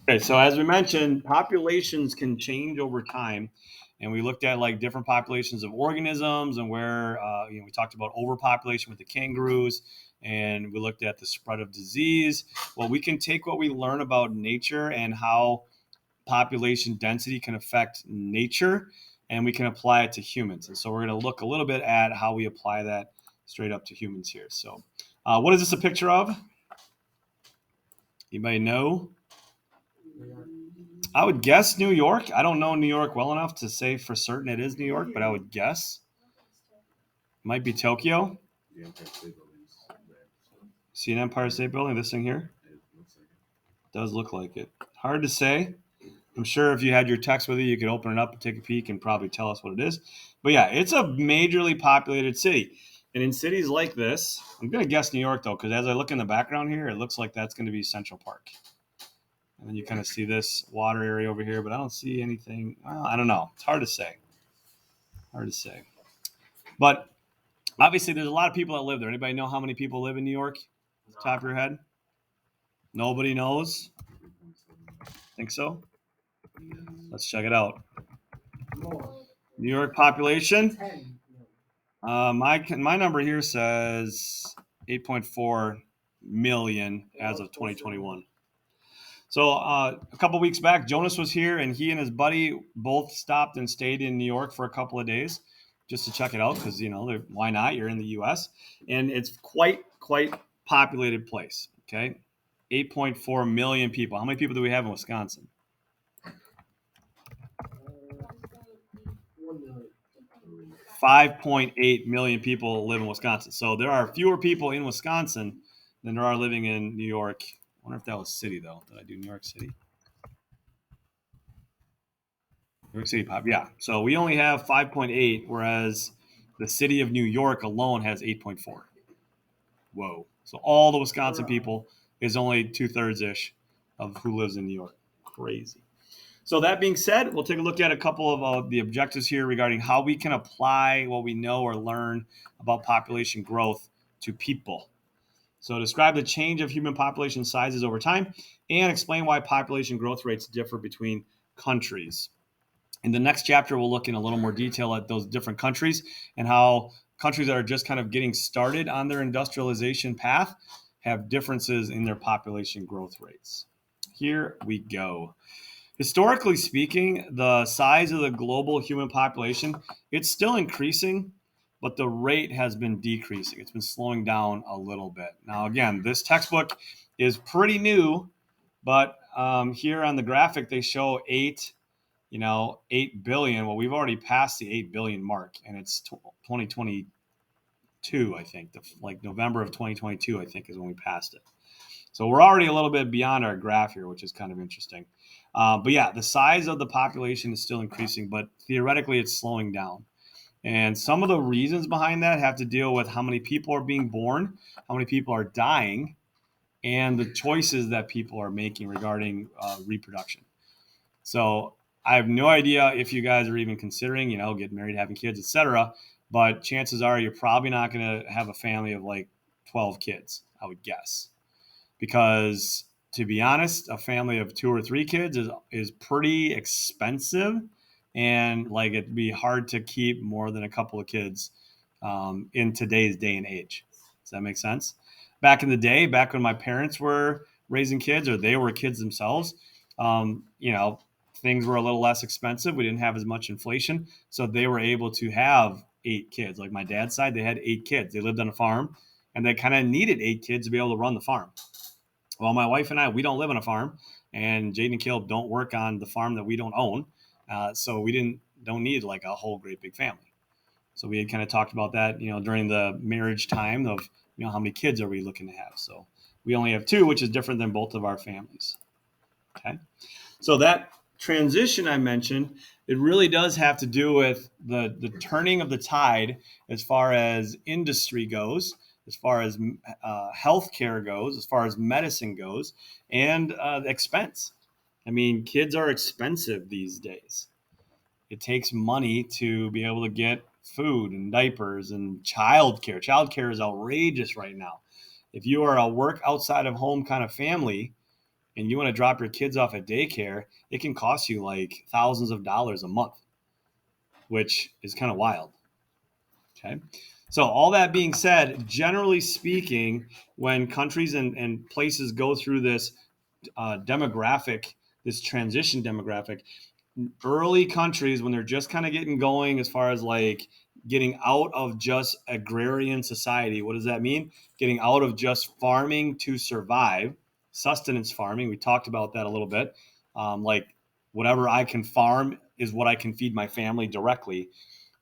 Okay, so as we mentioned, populations can change over time, and we looked at like different populations of organisms and where we talked about overpopulation with the kangaroos, and we looked at the spread of disease. Well, we can take what we learn about nature and how population density can affect nature, and we can apply it to humans. And so we're going to look a little bit at how we apply that straight up to humans here. So, what is this a picture of? Anybody know? I would guess New York. I don't know New York well enough to say for certain it is New York, but I would guess. Might be Tokyo. See an Empire State Building, this thing here? Does look like it. Hard to say. I'm sure if you had your text with you could open it up and take a peek and probably tell us what it is. But yeah, it's a majorly populated city. And in cities like this, I'm going to guess New York though, because as I look in the background here, it looks like that's going to be Central Park. And then you kind of see this water area over here, but I don't see anything. Well, I don't know. It's hard to say. Hard to say. But obviously, there's a lot of people that live there. Anybody know how many people live in New York? Top of your head? Nobody knows. Think so? Let's check it out. New York population. My number here says 8.4 million as of 2021. So a couple weeks back, Jonas was here, and he and his buddy both stopped and stayed in New York for a couple of days just to check it out because why not? You're in the U.S. and it's quite populated place. Okay, 8.4 million people. How many people do we have in Wisconsin? 5.8 million people live in Wisconsin. So there are fewer people in Wisconsin than there are living in New York. I wonder if that was city though. Did I do New York City? New York City pop. Yeah. So we only have 5.8, whereas the city of New York alone has 8.4. Whoa. So all the Wisconsin people is only 2/3 ish of who lives in New York. Crazy. So that being said, we'll take a look at a couple of the objectives here regarding how we can apply what we know or learn about population growth to people. So describe the change of human population sizes over time and explain why population growth rates differ between countries. In the next chapter, we'll look in a little more detail at those different countries and how countries that are just kind of getting started on their industrialization path have differences in their population growth rates. Here we go. Historically speaking, the size of the global human population, it's still increasing, but the rate has been decreasing. It's been slowing down a little bit. Now, again, this textbook is pretty new, but here on the graphic, they show 8 billion. Well, we've already passed the 8 billion mark, and it's 2022, I think. Like November of 2022, I think, is when we passed it. So we're already a little bit beyond our graph here, which is kind of interesting. But yeah, the size of the population is still increasing, but theoretically it's slowing down. And some of the reasons behind that have to deal with how many people are being born, how many people are dying, and the choices that people are making regarding reproduction. So I have no idea if you guys are even considering, getting married, having kids, etc. But chances are you're probably not going to have a family of like 12 kids, I would guess, because to be honest, a family of 2 or 3 kids is pretty expensive, and like it'd be hard to keep more than a couple of kids in today's day and age. Does that make sense? Back in the day, back when my parents were raising kids or they were kids themselves, um, you know, things were a little less expensive. We didn't have as much inflation, so they were able to have 8 kids. Like my dad's side, they had 8 kids. They lived on a farm, and they kind of needed 8 kids to be able to run the farm. Well, my wife and I, we don't live on a farm, and Jaden and Caleb don't work on the farm that we don't own, so we don't need like a whole great big family. So we had kind of talked about that, during the marriage time of, how many kids are we looking to have? So we only have 2, which is different than both of our families. Okay. So that transition I mentioned, it really does have to do with the turning of the tide as far as industry goes, as far as healthcare goes, as far as medicine goes, and expense. I mean, kids are expensive these days. It takes money to be able to get food and diapers and childcare. Childcare is outrageous right now. If you are a work outside of home kind of family, and you want to drop your kids off at daycare, it can cost you like thousands of dollars a month, which is kind of wild. Okay. So all that being said, generally speaking, when countries and places go through this demographic, this transition demographic, early countries, when they're just kind of getting going as far as like getting out of just agrarian society, what does that mean? Getting out of just farming to survive, sustenance farming. We talked about that a little bit. Like whatever I can farm is what I can feed my family directly.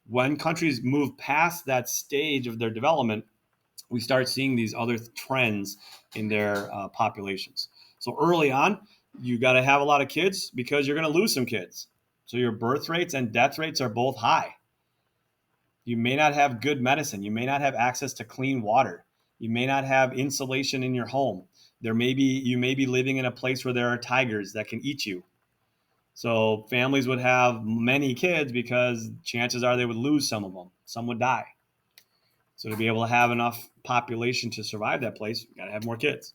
When countries move past that stage of their development, we start seeing these other trends in their populations. So early on, you got to have a lot of kids because you're going to lose some kids. So your birth rates and death rates are both high. You may not have good medicine. You may not have access to clean water. You may not have insulation in your home. You may be living in a place where there are tigers that can eat you. So families would have many kids because chances are they would lose some of them. Some would die. So to be able to have enough population to survive that place, you got to have more kids.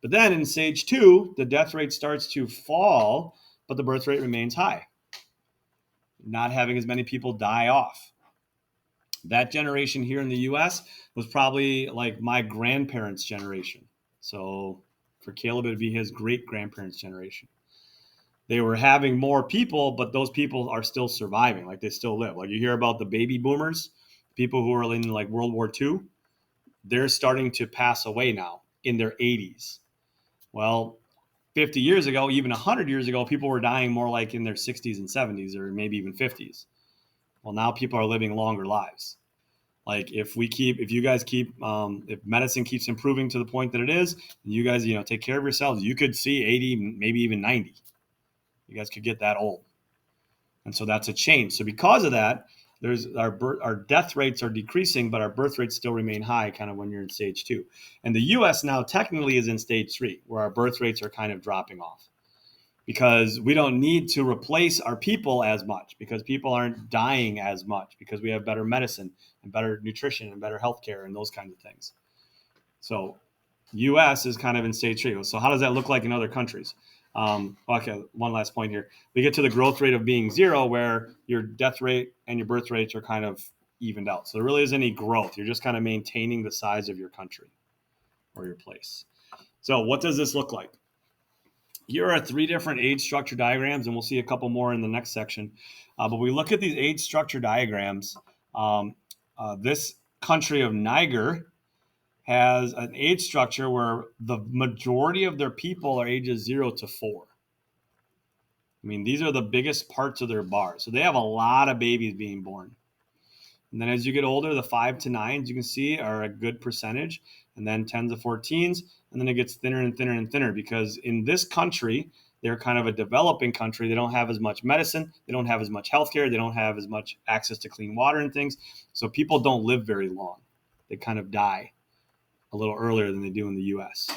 But then in stage 2, the death rate starts to fall, but the birth rate remains high. Not having as many people die off. That generation here in the US was probably like my grandparents' generation. So for Caleb, it would be his great grandparents' generation. They were having more people, but those people are still surviving. Like they still live. Like you hear about the baby boomers, people who are in like World War II, they're starting to pass away now in their 80s. Well, 50 years ago, even 100 years ago, people were dying more like in their 60s and 70s or maybe even 50s. Well, now people are living longer lives. Like if you guys keep, if medicine keeps improving to the point that it is, and you guys, take care of yourselves, you could see 80, maybe even 90. You guys could get that old. And so that's a change. So because of that, there's our death rates are decreasing, but our birth rates still remain high kind of when you're in stage 2. And the US now technically is in stage 3, where our birth rates are kind of dropping off because we don't need to replace our people as much because people aren't dying as much because we have better medicine and better nutrition and better healthcare and those kinds of things. So US is kind of in stage 3. So how does that look like in other countries? Okay, one last point here. We get to the growth rate of being 0, where your death rate and your birth rates are kind of evened out. So there really isn't any growth. You're just kind of maintaining the size of your country or your place. So what does this look like? Here are 3 different age structure diagrams, and we'll see a couple more in the next section. But we look at these age structure diagrams. This country of Niger has an age structure where the majority of their people are ages 0 to 4. I mean, these are the biggest parts of their bar. So they have a lot of babies being born. And then as you get older, the 5 to 9s, you can see, are a good percentage. And then 10s to 14s. And then it gets thinner and thinner and thinner because in this country, they're kind of a developing country. They don't have as much medicine. They don't have as much healthcare. They don't have as much access to clean water and things. So people don't live very long. They kind of die a little earlier than they do in the US.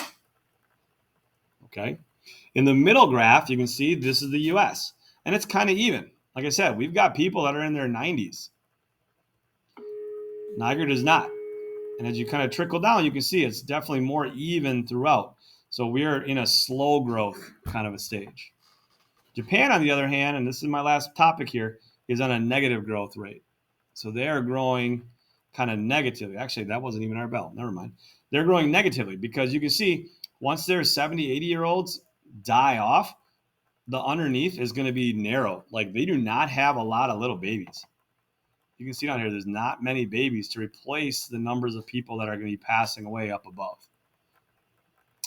Okay. In the middle graph, you can see this is the US, and it's kind of even. Like I said, we've got people that are in their 90s. Niger does not. And as you kind of trickle down, you can see it's definitely more even throughout. So we are in a slow growth kind of a stage. Japan, on the other hand, and this is my last topic here, is on a negative growth rate. So they are growing kind of negatively. Actually, that wasn't even our bell. Never mind. They're growing negatively because you can see once their 70, 80-year-olds die off, the underneath is going to be narrow. Like they do not have a lot of little babies. You can see down here, there's not many babies to replace the numbers of people that are going to be passing away up above.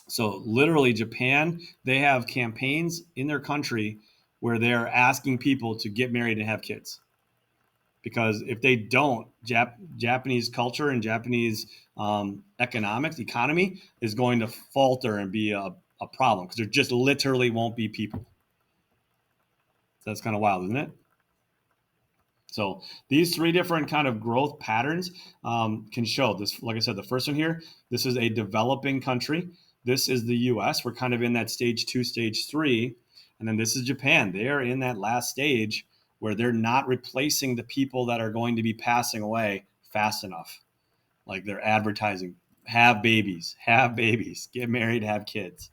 So literally Japan, they have campaigns in their country where they're asking people to get married and have kids. Because if they don't, Japanese culture and Japanese economy is going to falter and be a problem because there just literally won't be people. So that's kind of wild, isn't it? So these 3 different kind of growth patterns can show this. Like I said, the first one here, this is a developing country. This is the US. We're kind of in that stage 2, stage 3. And then this is Japan. They are in that last stage where they're not replacing the people that are going to be passing away fast enough. Like they're advertising, have babies, get married, have kids.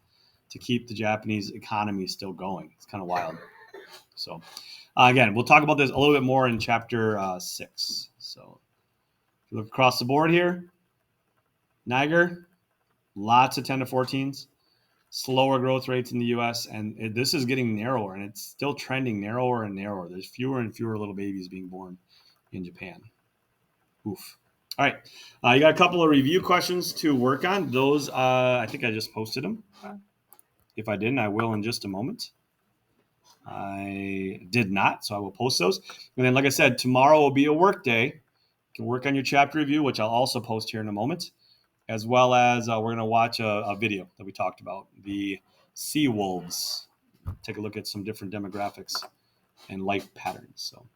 to keep the Japanese economy still going. It's kind of wild. So again, we'll talk about this a little bit more in chapter 6. So if you look across the board here, Niger, lots of 10 to 14s, slower growth rates in the U.S., and this is getting narrower, and it's still trending narrower and narrower. There's fewer and fewer little babies being born in Japan. Oof. All right. You got a couple of review questions to work on. Those, I think I just posted them. If I didn't, I will in just a moment. I did not, so I will post those. And then, like I said, tomorrow will be a work day. You can work on your chapter review, which I'll also post here in a moment, as well as we're going to watch a video that we talked about, the sea wolves. Take a look at some different demographics and life patterns. So